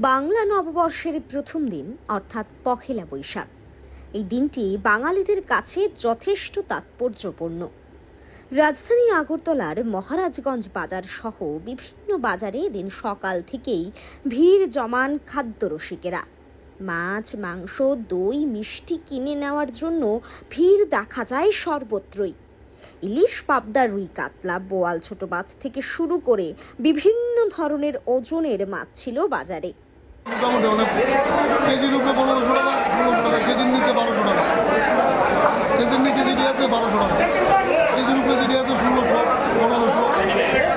বাংলা নববর্ষের প্রথম দিন অর্থাৎ পহেলা বৈশাখ। এই দিনটি বাঙালিদের কাছে যথেষ্ট তাৎপর্যপূর্ণ। রাজধানী আগরতলার মহারাজগঞ্জ বাজার সহ বিভিন্ন বাজারে দিন সকাল থেকেই ভিড় জমান খাদ্যরসিকেরা। মাছ, মাংস, দই, মিষ্টি কিনে নেওয়ার জন্য ভিড় দেখা যায় সর্বত্রই। ইলিশ, পাবদা, রুই, কাতলা, বোয়াল, ছোট মাছ থেকে শুরু করে বিভিন্ন ধরনের ওজনের মাছ ছিল বাজারে। মোটামুটি অনেক কেজির উপরে 1500 টাকা, 1600 টাকা, কেজির নিচে 1200 টাকা, কেজির নিচে যেটি আছে 1200 টাকা, কেজির উপরে যেটি আছে 1600, 1500।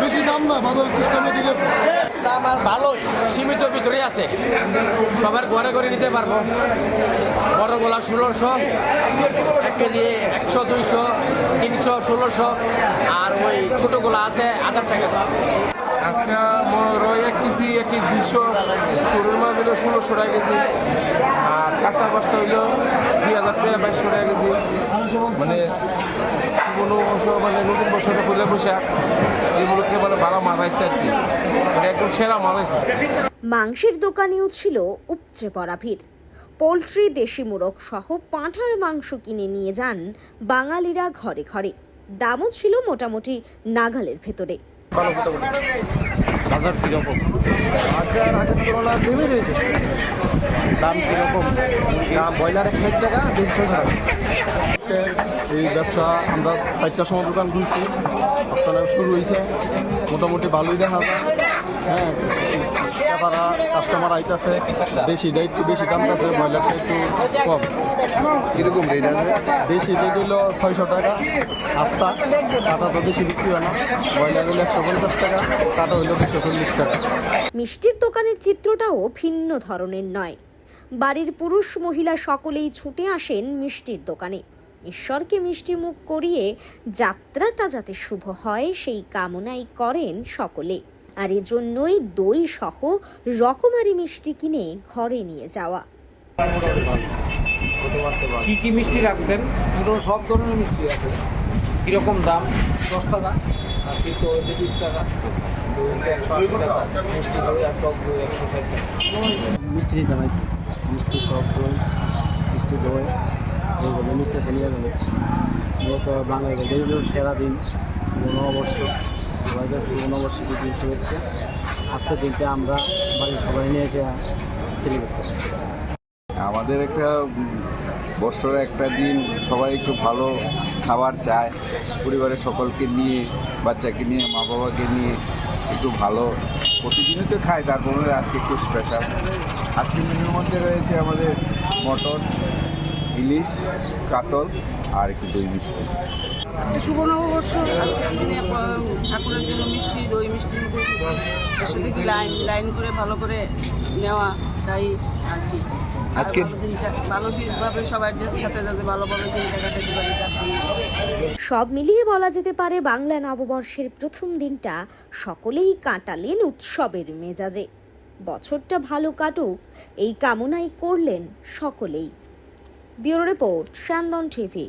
বেশি দাম না, বাজারের সিস্টেমে ঠিক আছে। দাম আর ভালোই, সীমিত ভিতরে আছে, সবার ঘরে ঘরে নিতে পারবো। বড়গুলা 1600, 1 কেজি 100, 200, 300, 1600, আর ওই ছোটোগুলা আছে 1000 টাকা। আজকে রয় 1 কেজি 200, সরুর মাছ হলো 1600 টাকা কেজি, আর কাঁচা মাছটা হইলো 2000 টাকা, 2200 টাকা কেজি। মানে কোনো বছর মানে নতুন বছরটা পয়লা বৈশাখ এগুলোকে মানে ভালো মাছ আসছে আর কি, মানে একদম সেরা মাছ আসছে। মাংসের দোকানেও ছিল উপচে পড়া ভিড়। পোলট্রি, দেশি মোরগ সহ পাঁঠার মাংস কিনে নিয়ে যান বাঙালিরা ঘরে ঘরে। দামও ছিল মোটামুটি নাগালের ভেতরে। বাজার কীরকম? বাজার আগের তুলনায় কমে রয়েছে। দাম কীরকম? দাম ব্রয়লার 1 টাকা, 150 টাকা। এই ব্যবসা আমরা 4টার সময় দোকান খুলছি, আপনারা শুরু হয়েছে, মোটামুটি ভালোই দেখা যায়। হ্যাঁ, তারা কাস্টমার আইতেছে, বেশি দাম আছে, ব্রয়লারটা একটু কম। কীরকম রেট আছে? দেশি রেট হইল 600 টাকা আস্তা, কাটা তো বেশি বিক্রি হয় না। ব্রয়লার হইল 150 টাকা, কাটা হইল 240 টাকা। মিষ্টির দোকানের চিত্রটাও ভিন্ন ধরনের নয়। বাড়ির পুরুষ মহিলা সকলেই ছুটে আসেন মিষ্টির দোকানে। ঈশ্বরকে মিষ্টি মুখ করিয়ে যাত্রাটা যাতে শুভ হয় সেই কামনাই করেন সকলে। আর এজন্যই দই সহ রকমারি মিষ্টি কিনে ঘরে নিয়ে যাওয়া। কি কি মিষ্টি রাখছেন? সব ধরনের মিষ্টি আছে। কীরকম দাম? 10 টাকা, আর কিন্তু 20 টাকা, 180 টাকা, মিষ্টি দই আর টক দই 160 টাকা। মিষ্টি নিতে পারছি, মিষ্টি টক দই, মিষ্টি দই, এইগুলো মিষ্টি আছে নিয়ে যাবে। মূলত বাঙালিদের সেরা দিন নববর্ষ, 2019 দিন শুভেচ্ছা। আজকের দিনটা আমরা বাড়ির সবাই নিয়ে সেলিব্রেট করি। আমাদের একটা বছরে একটা দিন সবাই একটু ভালো খাবার চায়, পরিবারের সকলকে নিয়ে, বাচ্চাকে নিয়ে, মা বাবাকে নিয়ে একটু ভালো। প্রতিদিনই তো খাই, তারপরে আজকে একটু স্পেশাল। আজকে মেনুর মধ্যে রয়েছে আমাদের মটন, ইলিশ, কাতল আর একটু দই মিষ্টি। আজকে শুভ নববর্ষ, আজকের দিনে ঠাকুরের জন্য মিষ্টি, দই মিষ্টি নিতে এসেছি। এসে দেখি লাইন করে ভালো করে নেওয়া, তাই আর কি। আজকে দিনটা ভালোভাবে সবার সাথে যাতে ভালোভাবে দিনটা কাটাতে পারি। সব মিলিয়ে বলা যেতে পারে বাংলা নববর্ষের প্রথম দিনটা সকলেই কাটালেন উৎসবের মেজাজে। বছরটা ভালো কাটুক এই কামনাই করলেন সকলেই। ব্যুরো রিপোর্ট, সান্দন টিভি।